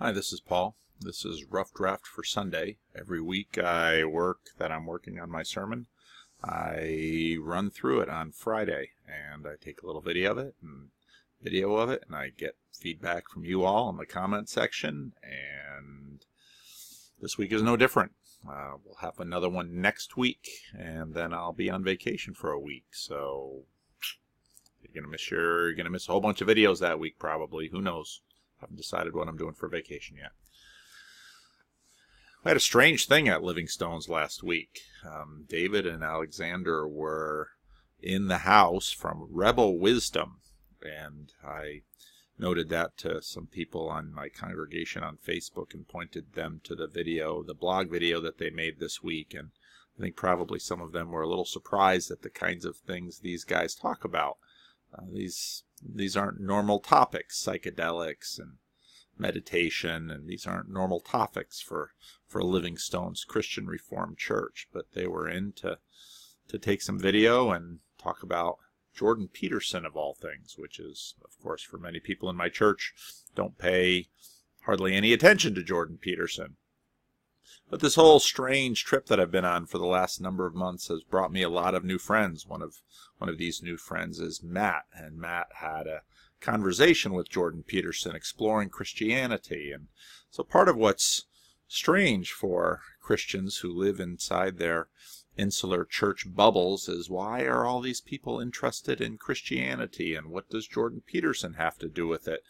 Hi, this is Paul. This is Rough Draft for Sunday. Every week I'm working on my sermon. I run through it on Friday, and I take a little video of it, and I get feedback from you all in the comment section, and this week is no different. We'll have another one next week, and then I'll be on vacation for a week, so you're gonna miss a whole bunch of videos that week probably. Who knows? Haven't decided what I'm doing for vacation yet. I had a strange thing at Livingstone's last week. David and Alexander were in the house from Rebel Wisdom, and I noted that to some people on my congregation on Facebook and pointed them to the blog video that they made this week, and I think probably some of them were a little surprised at the kinds of things these guys talk about. These aren't normal topics, psychedelics and meditation, and these aren't normal topics for Livingstone's Christian Reformed Church, but they were in to take some video and talk about Jordan Peterson of all things, which is, of course, for many people in my church, don't pay hardly any attention to Jordan Peterson. But this whole strange trip that I've been on for the last number of months has brought me a lot of new friends. One of these new friends is Matt, and Matt had a conversation with Jordan Peterson exploring Christianity. And so part of what's strange for Christians who live inside their insular church bubbles is, why are all these people interested in Christianity, and what does Jordan Peterson have to do with it?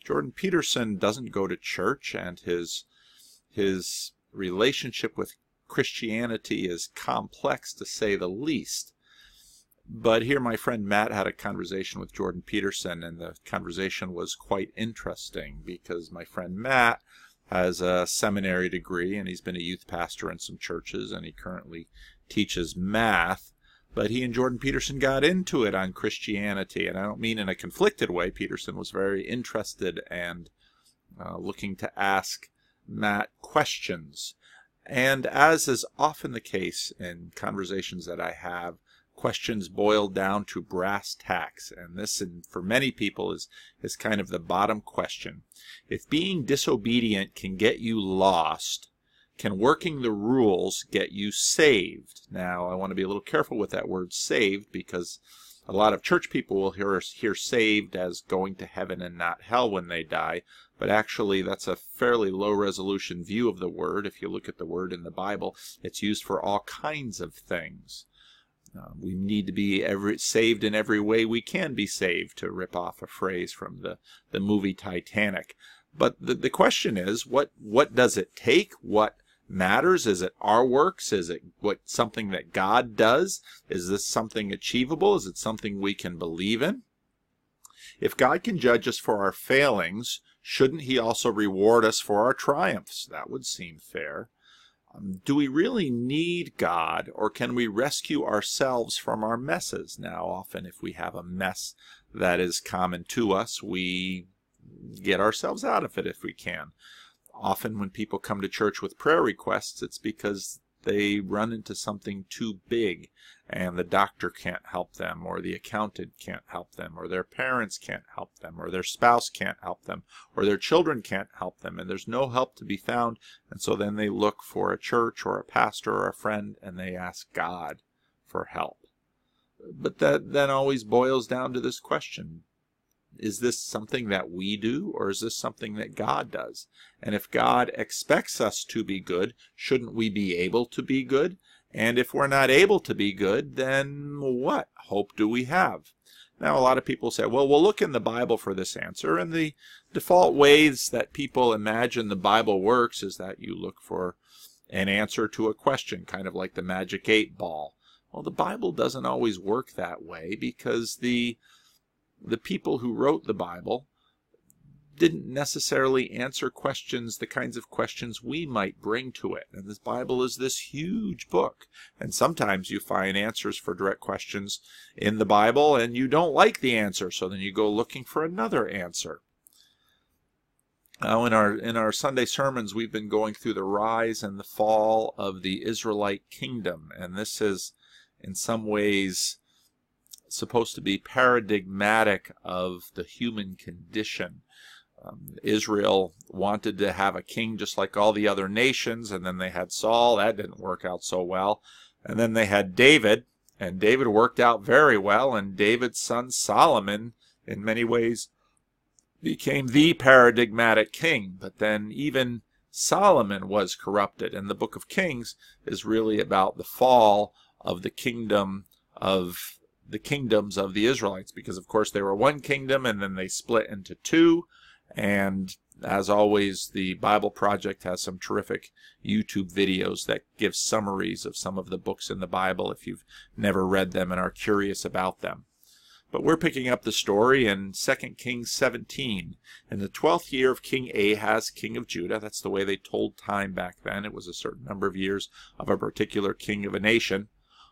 Jordan Peterson doesn't go to church, and his relationship with Christianity is complex, to say the least. But here my friend Matt had a conversation with Jordan Peterson, and the conversation was quite interesting because my friend Matt has a seminary degree, and he's been a youth pastor in some churches, and he currently teaches math. But he and Jordan Peterson got into it on Christianity, and I don't mean in a conflicted way. Peterson was very interested and looking to ask Matt questions. And as is often the case in conversations that I have, questions boil down to brass tacks, and this, for many people, is kind of the bottom question. If being disobedient can get you lost, can working the rules get you saved? Now, I want to be a little careful with that word saved, because a lot of church people will hear saved as going to heaven and not hell when they die, but actually that's a fairly low-resolution view of the word. If you look at the word in the Bible, it's used for all kinds of things. We need to be saved in every way we can be saved, to rip off a phrase from the movie Titanic. But the question is, what does it take? What matters? Is it our works? Is it something that God does? Is this something achievable? Is it something we can believe in? If God can judge us for our failings, shouldn't he also reward us for our triumphs? That would seem fair. Do we really need God, or can we rescue ourselves from our messes? Now, often if we have a mess that is common to us, we get ourselves out of it if we can. Often when people come to church with prayer requests, it's because they run into something too big, and the doctor can't help them, or the accountant can't help them, or their parents can't help them, or their spouse can't help them, or their children can't help them, and there's no help to be found, and so then they look for a church or a pastor or a friend, and they ask God for help. But that then always boils down to this question: is this something that we do, or is this something that God does? And if God expects us to be good, shouldn't we be able to be good? And if we're not able to be good, then what hope do we have? Now, a lot of people say, well, we'll look in the Bible for this answer, and the default ways that people imagine the Bible works is that you look for an answer to a question, kind of like the magic 8 ball. Well, the Bible doesn't always work that way, because the people who wrote the Bible didn't necessarily answer questions, the kinds of questions we might bring to it. And this Bible is this huge book. And sometimes you find answers for direct questions in the Bible, and you don't like the answer, so then you go looking for another answer. Now, in our Sunday sermons, we've been going through the rise and the fall of the Israelite kingdom. And this is, in some ways, supposed to be paradigmatic of the human condition. Israel wanted to have a king just like all the other nations, and then they had Saul. That didn't work out so well. And then they had David, and David worked out very well, and David's son Solomon, in many ways, became the paradigmatic king. But then even Solomon was corrupted, and the book of Kings is really about the fall of the kingdoms of the Israelites, because of course they were one kingdom and then they split into two. And as always, the Bible Project has some terrific YouTube videos that give summaries of some of the books in the Bible if you've never read them and are curious about them. But we're picking up the story in 2 Kings 17. In the 12th year of King Ahaz, king of Judah, that's the way they told time back then. It was a certain number of years of a particular king of a nation.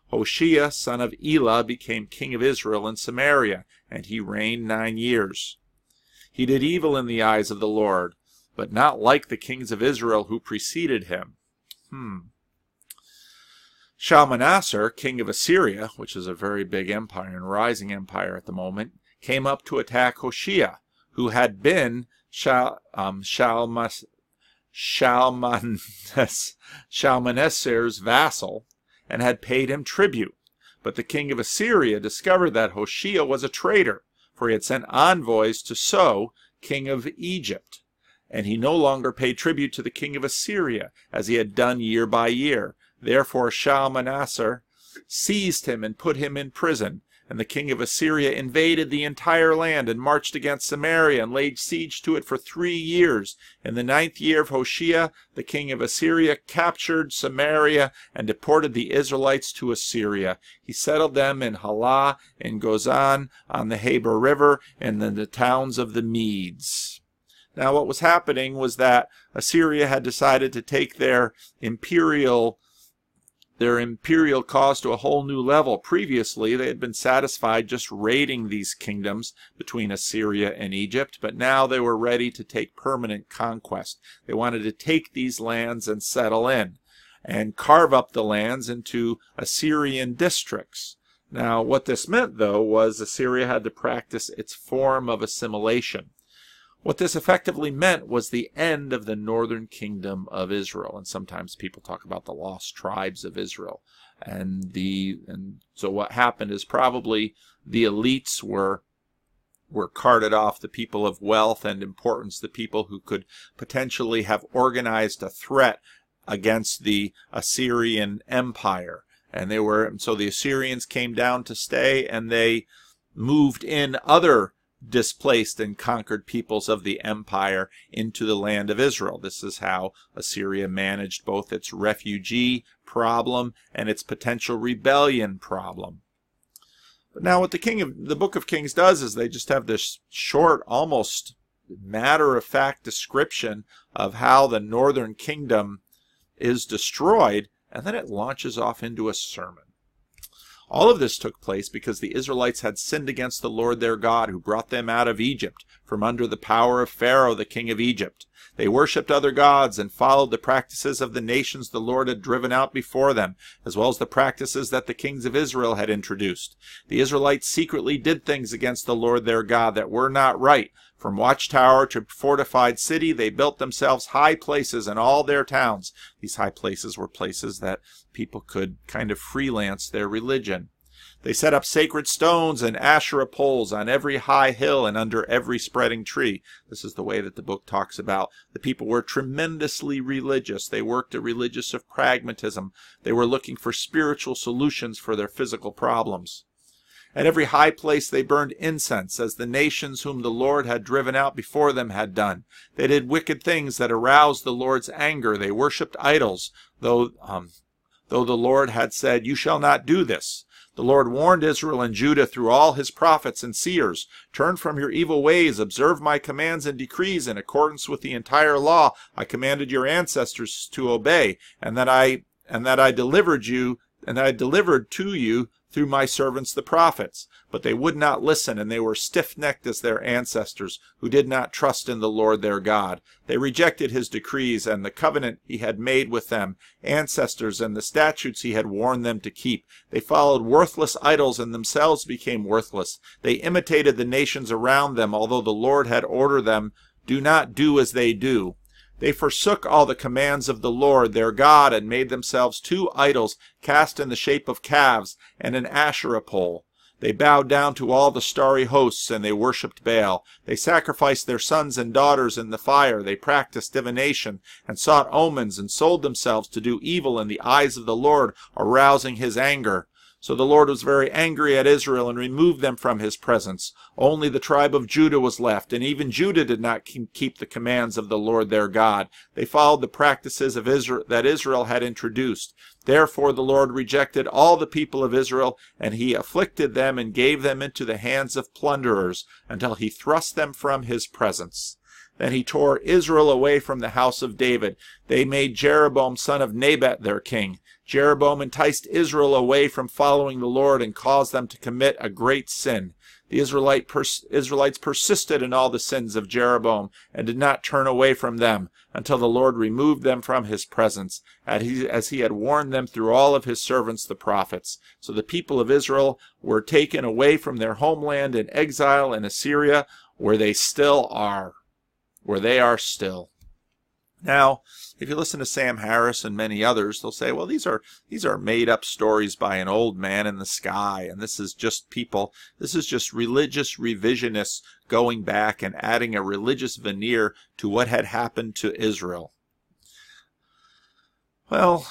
Hoshea, son of Elah, became king of Israel in Samaria, and he reigned 9 years. He did evil in the eyes of the Lord, but not like the kings of Israel who preceded him. Shalmaneser, king of Assyria, which is a very big empire and rising empire at the moment, came up to attack Hoshea, who had been Shalmaneser's vassal, and had paid him tribute. But the king of Assyria discovered that Hoshea was a traitor, for he had sent envoys to So, king of Egypt. And he no longer paid tribute to the king of Assyria, as he had done year by year. Therefore Shalmaneser seized him and put him in prison. And the king of Assyria invaded the entire land and marched against Samaria and laid siege to it for 3 years. In the 9th year of Hoshea, the king of Assyria captured Samaria and deported the Israelites to Assyria. He settled them in Halah, in Gozan, on the Habor River, and in the towns of the Medes. Now what was happening was that Assyria had decided to take their imperial cause to a whole new level. Previously, they had been satisfied just raiding these kingdoms between Assyria and Egypt, but now they were ready to take permanent conquest. They wanted to take these lands and settle in, and carve up the lands into Assyrian districts. Now, what this meant, though, was Assyria had to practice its form of assimilation. What this effectively meant was the end of the northern kingdom of Israel. And sometimes people talk about the lost tribes of Israel. And so what happened is probably the elites were carted off, the people of wealth and importance, the people who could potentially have organized a threat against the Assyrian Empire. So the Assyrians came down to stay, and they moved in other displaced and conquered peoples of the empire into the land of Israel. This is how Assyria managed both its refugee problem and its potential rebellion problem. But now what the Book of Kings does is they just have this short, almost matter-of-fact description of how the northern kingdom is destroyed, and then it launches off into a sermon. All of this took place because the Israelites had sinned against the Lord their God, who brought them out of Egypt, from under the power of Pharaoh, the king of Egypt. They worshipped other gods and followed the practices of the nations the Lord had driven out before them, as well as the practices that the kings of Israel had introduced. The Israelites secretly did things against the Lord their God that were not right. From watchtower to fortified city, they built themselves high places in all their towns. These high places were places that people could kind of freelance their religion. They set up sacred stones and Asherah poles on every high hill and under every spreading tree. This is the way that the book talks about. The people were tremendously religious. They worked a religious of pragmatism. They were looking for spiritual solutions for their physical problems. At every high place they burned incense, as the nations whom the Lord had driven out before them had done. They did wicked things that aroused the Lord's anger. They worshipped idols, though the Lord had said, "You shall not do this." The Lord warned Israel and Judah through all his prophets and seers, "Turn from your evil ways, observe my commands and decrees in accordance with the entire law I commanded your ancestors to obey, and that I delivered to you through my servants the prophets." But they would not listen, and they were stiff-necked as their ancestors, who did not trust in the Lord their God. They rejected his decrees and the covenant he had made with them, ancestors, and the statutes he had warned them to keep. They followed worthless idols and themselves became worthless. They imitated the nations around them, although the Lord had ordered them do not do as they do. They forsook all the commands of the Lord their God, and made themselves 2 idols cast in the shape of calves, and an Asherah pole. They bowed down to all the starry hosts, and they worshipped Baal. They sacrificed their sons and daughters in the fire. They practiced divination, and sought omens, and sold themselves to do evil in the eyes of the Lord, arousing his anger. So the Lord was very angry at Israel, and removed them from his presence. Only the tribe of Judah was left, and even Judah did not keep the commands of the Lord their God. They followed the practices of Israel that Israel had introduced. Therefore the Lord rejected all the people of Israel, and he afflicted them and gave them into the hands of plunderers, until he thrust them from his presence. Then he tore Israel away from the house of David. They made Jeroboam son of Nebat their king. Jeroboam enticed Israel away from following the Lord and caused them to commit a great sin. The Israelites persisted in all the sins of Jeroboam and did not turn away from them until the Lord removed them from his presence, as he had warned them through all of his servants the prophets. So the people of Israel were taken away from their homeland in exile in Assyria, where they are still. Now, if you listen to Sam Harris and many others, they'll say, well, these are made-up stories by an old man in the sky, and this is just religious revisionists going back and adding a religious veneer to what had happened to Israel. Well,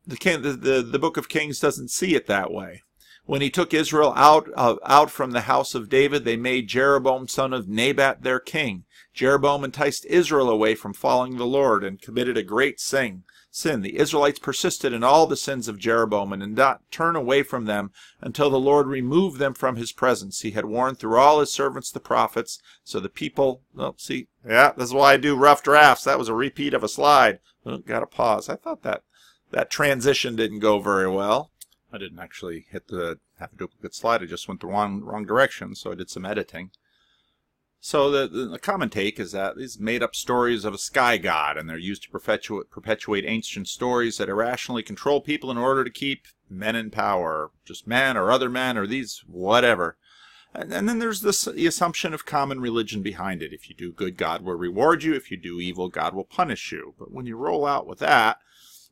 the Book of Kings doesn't see it that way. When he took Israel out from the house of David, they made Jeroboam son of Nebat their king. Jeroboam enticed Israel away from following the Lord and committed a great sin. The Israelites persisted in all the sins of Jeroboam and did not turn away from them until the Lord removed them from his presence. He had warned through all his servants the prophets. So the people, this is why I do rough drafts. That was a repeat of a slide. Got to pause. I thought that transition didn't go very well. I didn't actually have a duplicate slide. I just went the wrong direction, so I did some editing. So the common take is that these made-up stories of a sky god, and they're used to perpetuate ancient stories that irrationally control people in order to keep men in power, just men or other men or these whatever. And then there's the assumption of common religion behind it. If you do good, God will reward you. If you do evil, God will punish you. But when you roll out with that,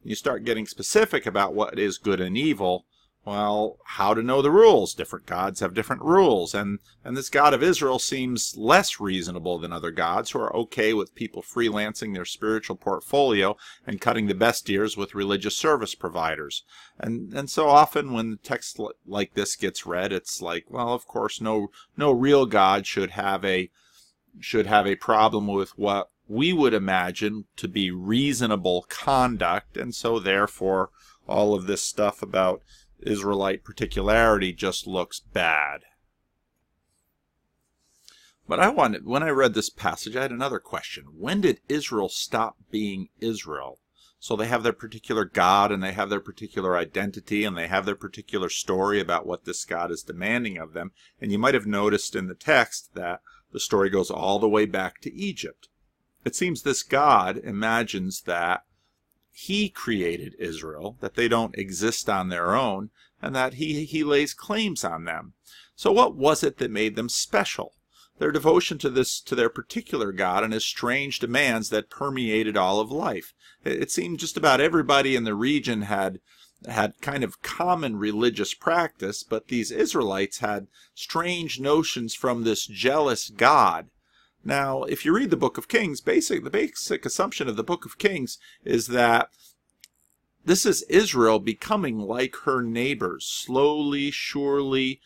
you start getting specific about what is good and evil. Well, how to know the rules? Different gods have different rules, and this God of Israel seems less reasonable than other gods who are okay with people freelancing their spiritual portfolio and cutting the best deals with religious service providers. And so often when text like this gets read, it's like, well, of course, no real God should have a problem with what we would imagine to be reasonable conduct, and so therefore all of this stuff about Israelite particularity just looks bad. But when I read this passage, I had another question. When did Israel stop being Israel? So they have their particular God, and they have their particular identity, and they have their particular story about what this God is demanding of them. And you might have noticed in the text that the story goes all the way back to Egypt. It seems this God imagines that he created Israel, that they don't exist on their own, and that he lays claims on them. So what was it that made them special? Their devotion to their particular God and his strange demands that permeated all of life. It seemed just about everybody in the region had kind of common religious practice, but these Israelites had strange notions from this jealous God. Now, if you read the Book of Kings, the basic assumption of the Book of Kings is that this is Israel becoming like her neighbors. Slowly, surely,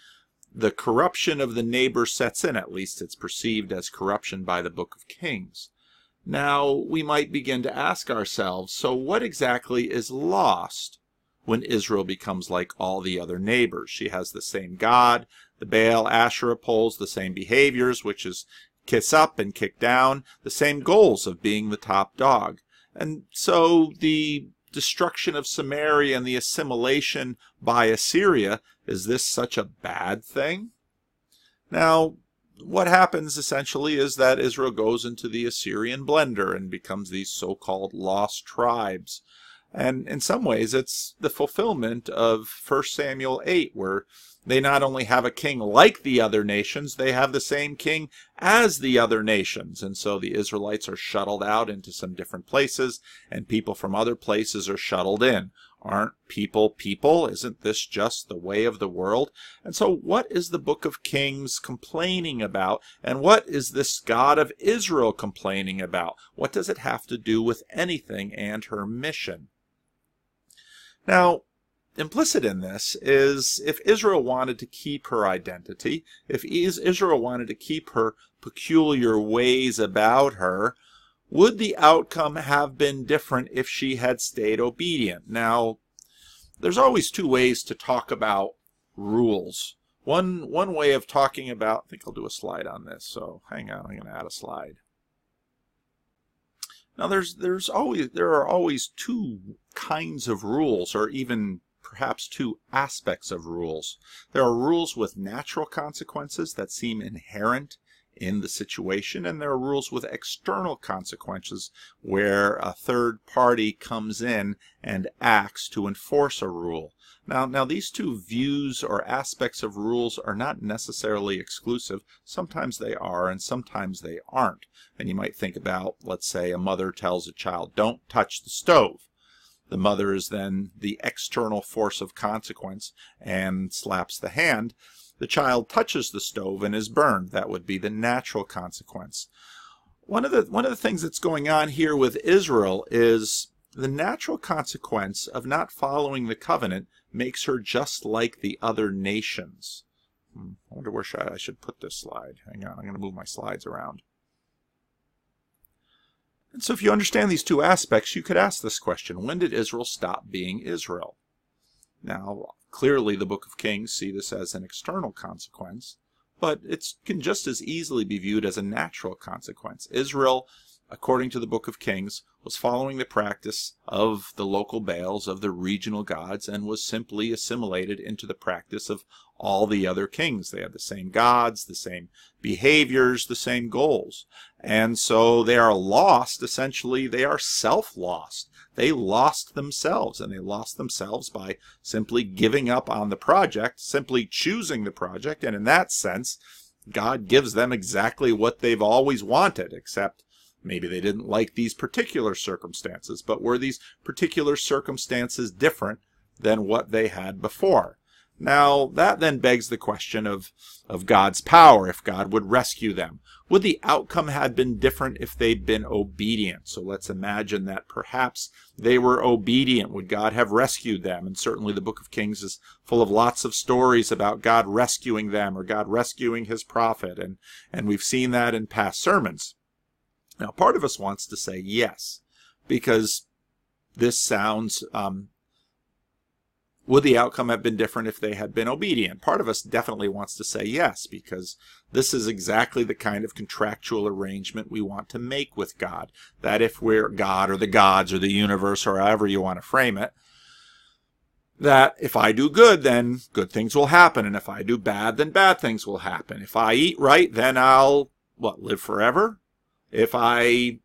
the corruption of the neighbor sets in. At least it's perceived as corruption by the Book of Kings. Now, we might begin to ask ourselves, so what exactly is lost when Israel becomes like all the other neighbors? She has the same God, the Baal, Asherah poles, the same behaviors, which is kiss up and kick down, the same goals of being the top dog. And so the destruction of Samaria and the assimilation by Assyria, is this such a bad thing? Now, what happens essentially is that Israel goes into the Assyrian blender and becomes these so-called lost tribes. And in some ways, it's the fulfillment of 1 Samuel 8, where They not only have a king like the other nations, they have the same king as the other nations. And so the Israelites are shuttled out into some different places, and people from other places are shuttled in. Aren't people people? Isn't this just the way of the world? And so what is the book of Kings complaining about? And what is this God of Israel complaining about? What does it have to do with anything and her mission? Now, implicit in this is if Israel wanted to keep her identity, if Israel wanted to keep her peculiar ways about her, would the outcome have been different if she had stayed obedient? Now, there's always two ways to talk about rules. One way of talking about, I think I'll do a slide on this, so hang on, I'm going to add a slide. Now, there are always two kinds of rules, or even perhaps two aspects of rules. There are rules with natural consequences that seem inherent in the situation, and there are rules with external consequences where a third party comes in and acts to enforce a rule. Now these two views or aspects of rules are not necessarily exclusive. Sometimes they are and sometimes they aren't. And you might think about, let's say, a mother tells a child, don't touch the stove. The mother is then the external force of consequence and slaps the hand. The child touches the stove and is burned. That would be the natural consequence. One of the things that's going on here with Israel is the natural consequence of not following the covenant makes her just like the other nations. I wonder where I should put this slide. Hang on, I'm going to move my slides around. And so if you understand these two aspects, you could ask this question: when did Israel stop being Israel? Now, clearly the book of Kings see this as an external consequence, but it can just as easily be viewed as a natural consequence. Israel, according to the book of Kings, was following the practice of the local Baals, of the regional gods, and was simply assimilated into the practice of all the other kings. They had the same gods, the same behaviors, the same goals. And so they are lost. Essentially, they are self-lost. They lost themselves, and they lost themselves by simply giving up on the project, simply choosing the project, and in that sense, God gives them exactly what they've always wanted, except maybe they didn't like these particular circumstances. But were these particular circumstances different than what they had before? Now, that then begs the question of God's power, if God would rescue them. Would the outcome have been different if they'd been obedient? So let's imagine that perhaps they were obedient. Would God have rescued them? And certainly the book of Kings is full of lots of stories about God rescuing them or God rescuing his prophet. And we've seen that in past sermons. Now, part of us wants to say yes, because this sounds, would the outcome have been different if they had been obedient? Part of us definitely wants to say yes, because this is exactly the kind of contractual arrangement we want to make with God. That if we're God or the gods or the universe or however you want to frame it, that if I do good, then good things will happen. And if I do bad, then bad things will happen. If I eat right, then I'll, live forever? If I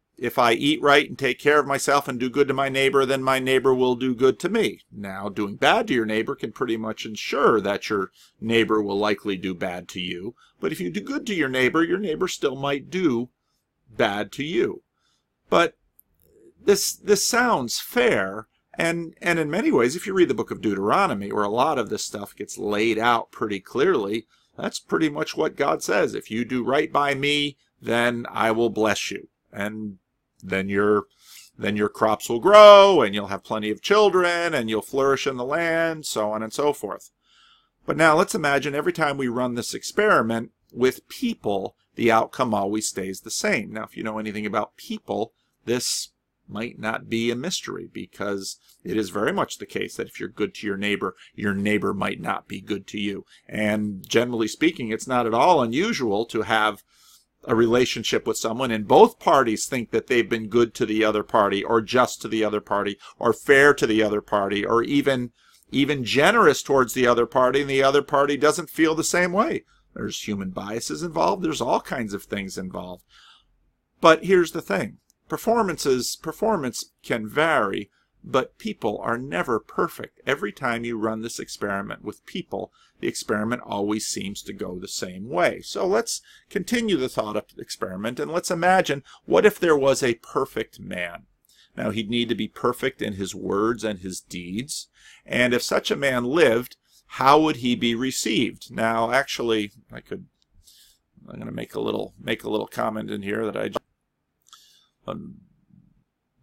eat right and take care of myself and do good to my neighbor, then my neighbor will do good to me. Now, doing bad to your neighbor can pretty much ensure that your neighbor will likely do bad to you. But if you do good to your neighbor still might do bad to you. But this sounds fair. And in many ways, if you read the book of Deuteronomy, where a lot of this stuff gets laid out pretty clearly, that's pretty much what God says. If you do right by me, then I will bless you. And then your crops will grow, and you'll have plenty of children, and you'll flourish in the land, so on and so forth. But now let's imagine every time we run this experiment with people, the outcome always stays the same. Now, if you know anything about people, this might not be a mystery, because it is very much the case that if you're good to your neighbor might not be good to you. And generally speaking, it's not at all unusual to have a relationship with someone and both parties think that they've been good to the other party, or just to the other party, or fair to the other party, or even generous towards the other party, and the other party doesn't feel the same way. There's human biases involved. There's all kinds of things involved. But here's the thing. Performance can vary, But people are never perfect. Every time you run this experiment with people, the experiment always seems to go the same way. So let's continue the thought experiment, and let's imagine, what if there was a perfect man? Now, he'd need to be perfect in his words and his deeds. And if such a man lived, how would he be received? Now, actually, I'm going to make a little comment in here that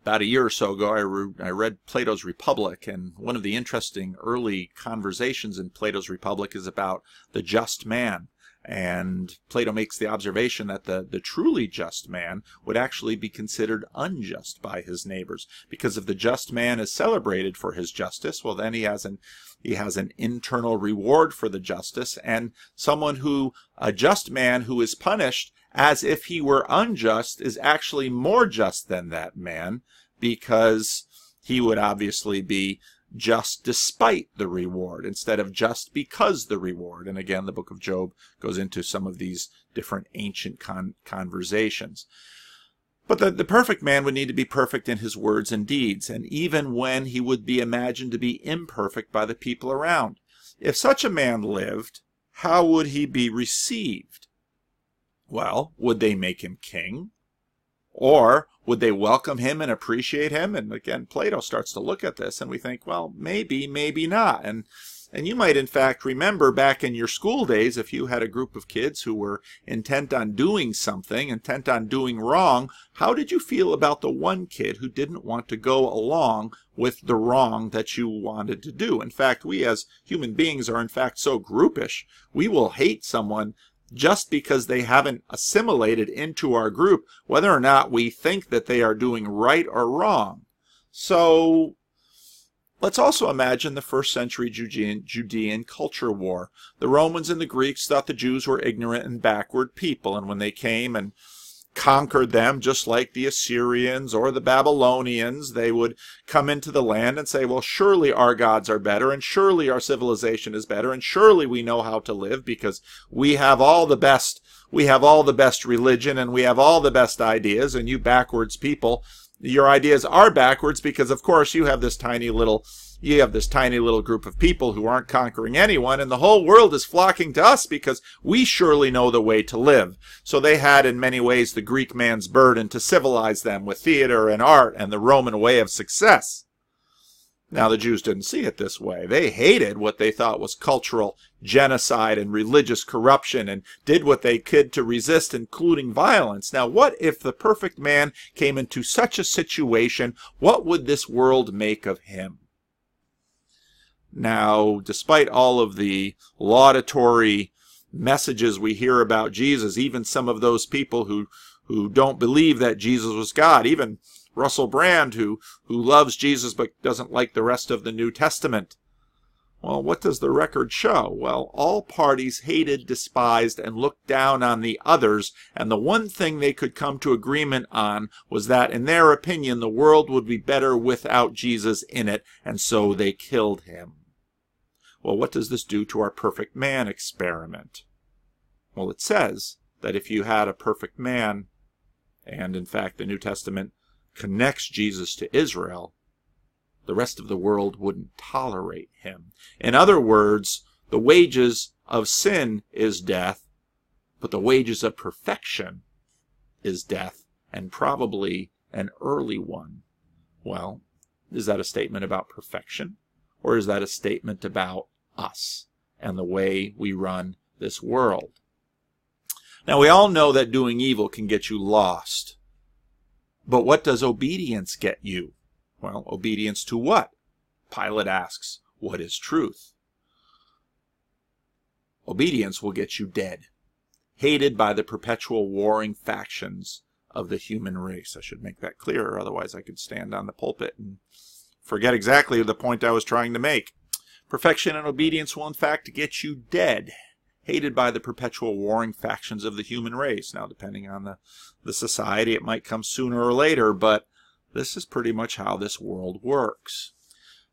about a year or so ago, I read Plato's Republic, and one of the interesting early conversations in Plato's Republic is about the just man. And Plato makes the observation that the truly just man would actually be considered unjust by his neighbors, because if the just man is celebrated for his justice, well, then he has an internal reward for the justice, and a just man who is punished as if he were unjust is actually more just than that man, because he would obviously be just despite the reward instead of just because the reward. And again, the book of Job goes into some of these different ancient conversations. But the perfect man would need to be perfect in his words and deeds, and even when he would be imagined to be imperfect by the people around. If such a man lived, how would he be received? Well, would they make him king? Or would they welcome him and appreciate him? And again, Plato starts to look at this, and we think, well, maybe, maybe not. And you might, in fact, remember back in your school days, if you had a group of kids who were intent on doing something, intent on doing wrong, how did you feel about the one kid who didn't want to go along with the wrong that you wanted to do? In fact, we as human beings are, in fact, so groupish. We will hate someone just because they haven't assimilated into our group, whether or not we think that they are doing right or wrong. So let's also imagine the first century Judean culture war. The Romans and the Greeks thought the Jews were ignorant and backward people, and when they came and conquered them, just like the Assyrians or the Babylonians, they would come into the land and say, well, surely our gods are better, and surely our civilization is better, and surely we know how to live because we have all the best religion, and we have all the best ideas, and you backwards people, your ideas are backwards because, of course, you have this tiny little group of people who aren't conquering anyone, and the whole world is flocking to us because we surely know the way to live. So they had, in many ways, the Greek man's burden to civilize them with theater and art and the Roman way of success. Now, the Jews didn't see it this way. They hated what they thought was cultural genocide and religious corruption, and did what they could to resist, including violence. Now, what if the perfect man came into such a situation? What would this world make of him? Now, despite all of the laudatory messages we hear about Jesus, even some of those people who don't believe that Jesus was God, even Russell Brand, who loves Jesus but doesn't like the rest of the New Testament. Well, what does the record show? Well, all parties hated, despised, and looked down on the others, and the one thing they could come to agreement on was that, in their opinion, the world would be better without Jesus in it, and so they killed him. Well, what does this do to our perfect man experiment? Well, it says that if you had a perfect man, and in fact the New Testament connects Jesus to Israel, the rest of the world wouldn't tolerate him. In other words, the wages of sin is death, but the wages of perfection is death, and probably an early one. Well, is that a statement about perfection, or is that a statement about us and the way we run this world? Now, we all know that doing evil can get you lost. But what does obedience get you? Well, obedience to what? Pilate asks, what is truth? Obedience will get you dead, hated by the perpetual warring factions of the human race. I should make that clearer, otherwise I could stand on the pulpit and forget exactly the point I was trying to make. Perfection and obedience will in fact get you dead, hated by the perpetual warring factions of the human race. Now, depending on the society, it might come sooner or later, but this is pretty much how this world works.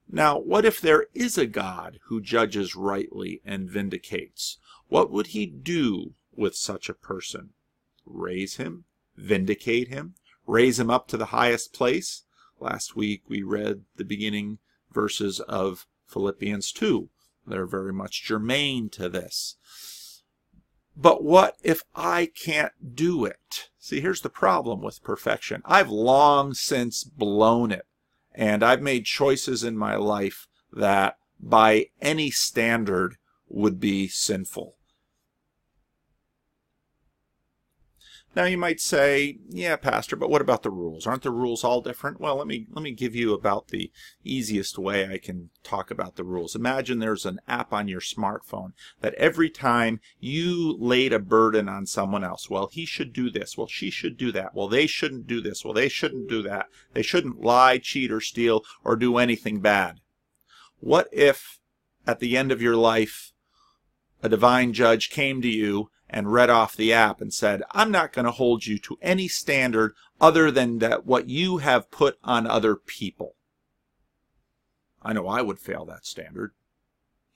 Now, what if there is a God who judges rightly and vindicates? What would he do with such a person? Raise him? Vindicate him? Raise him up to the highest place? Last week we read the beginning verses of Philippians 2. They're very much germane to this. But what if I can't do it? See, here's the problem with perfection. I've long since blown it, and I've made choices in my life that by any standard would be sinful. Now you might say, yeah, Pastor, but what about the rules? Aren't the rules all different? Well, let me give you about the easiest way I can talk about the rules. Imagine there's an app on your smartphone that every time you laid a burden on someone else, well, he should do this, well, she should do that, well, they shouldn't do this, well, they shouldn't do that, they shouldn't lie, cheat, or steal, or do anything bad. What if at the end of your life a divine judge came to you and read off the app and said, I'm not going to hold you to any standard other than that what you have put on other people? I know I would fail that standard.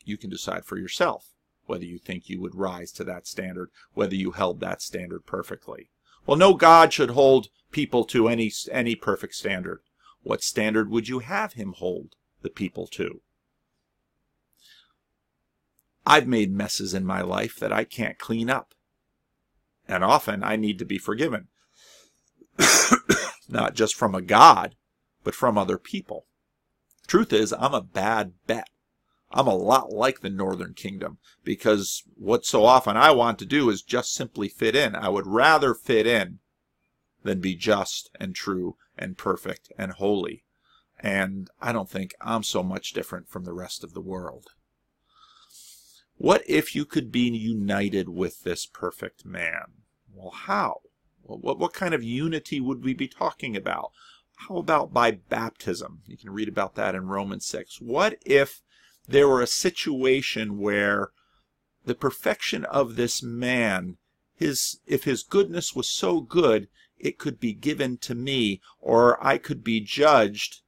You can decide for yourself whether you think you would rise to that standard, whether you held that standard perfectly. Well, no God should hold people to any perfect standard. What standard would you have him hold the people to? I've made messes in my life that I can't clean up. And often I need to be forgiven. Not just from a God, but from other people. Truth is, I'm a bad bet. I'm a lot like the Northern Kingdom, because what so often I want to do is just simply fit in. I would rather fit in than be just and true and perfect and holy. And I don't think I'm so much different from the rest of the world. What if you could be united with this perfect man? Well, how? Well, what kind of unity would we be talking about? How about by baptism? You can read about that in Romans 6. What if there were a situation where the perfection of this man, if his goodness was so good, it could be given to me, or I could be judged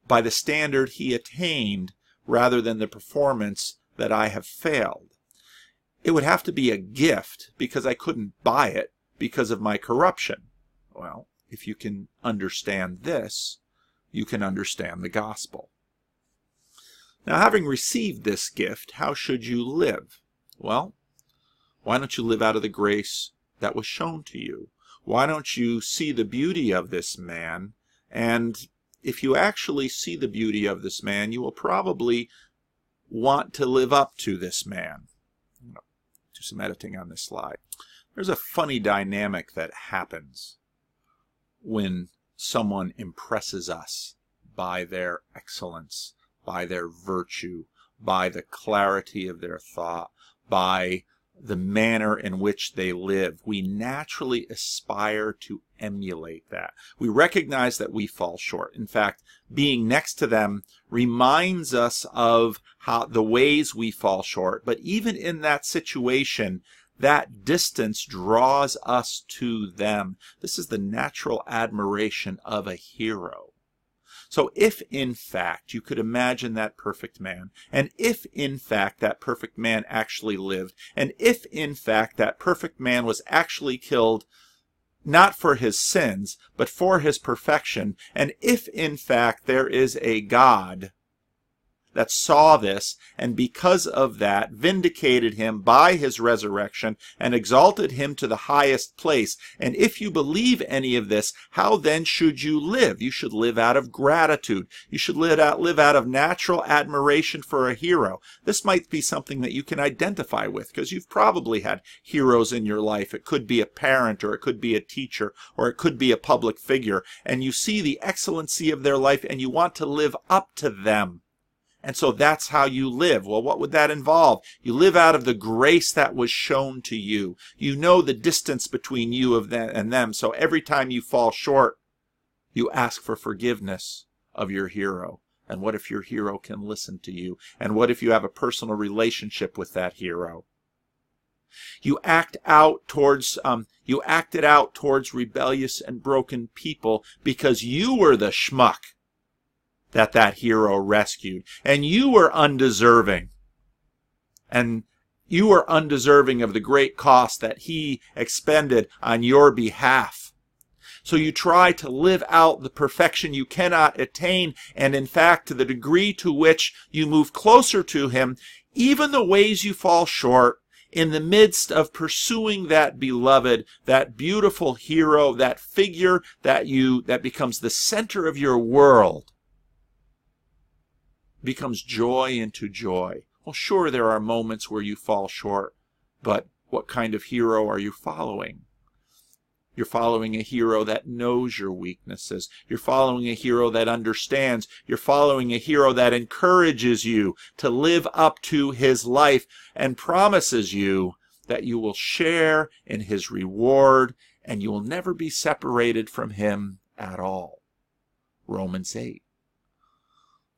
by the standard he attained rather than the performance that I have failed? It would have to be a gift because I couldn't buy it because of my corruption. Well, if you can understand this, you can understand the gospel. Now, having received this gift, how should you live? Well, why don't you live out of the grace that was shown to you? Why don't you see the beauty of this man? And if you actually see the beauty of this man, you will probably want to live up to this man. Do some editing on this slide. There's a funny dynamic that happens when someone impresses us by their excellence, by their virtue, by the clarity of their thought, by the manner in which they live. We naturally aspire to emulate that. We recognize that we fall short. In fact, being next to them reminds us of how the ways we fall short. But even in that situation, that distance draws us to them. This is the natural admiration of a hero. So if in fact you could imagine that perfect man, and if in fact that perfect man actually lived, and if in fact that perfect man was actually killed not for his sins, but for his perfection, and if in fact there is a God that saw this, and because of that vindicated him by his resurrection and exalted him to the highest place. And if you believe any of this, how then should you live? You should live out of gratitude. You should live out of natural admiration for a hero. This might be something that you can identify with, because you've probably had heroes in your life. It could be a parent, or it could be a teacher, or it could be a public figure, and you see the excellency of their life and you want to live up to them. And so that's how you live. Well, what would that involve? You live out of the grace that was shown to you. You know the distance between you and them. So every time you fall short, you ask for forgiveness of your hero. And what if your hero can listen to you? And what if you have a personal relationship with that hero? You acted out towards rebellious and broken people because you were the schmuck that hero rescued, and you were undeserving, and you were undeserving of the great cost that he expended on your behalf. So you try to live out the perfection you cannot attain, and in fact, to the degree to which you move closer to him, even the ways you fall short, in the midst of pursuing that beloved, that beautiful hero, that figure that becomes the center of your world, becomes joy into joy. Well, sure, there are moments where you fall short, but what kind of hero are you following? You're following a hero that knows your weaknesses. You're following a hero that understands. You're following a hero that encourages you to live up to his life and promises you that you will share in his reward and you will never be separated from him at all. Romans 8.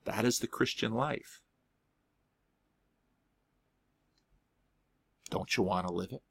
That is the Christian life. Don't you want to live it?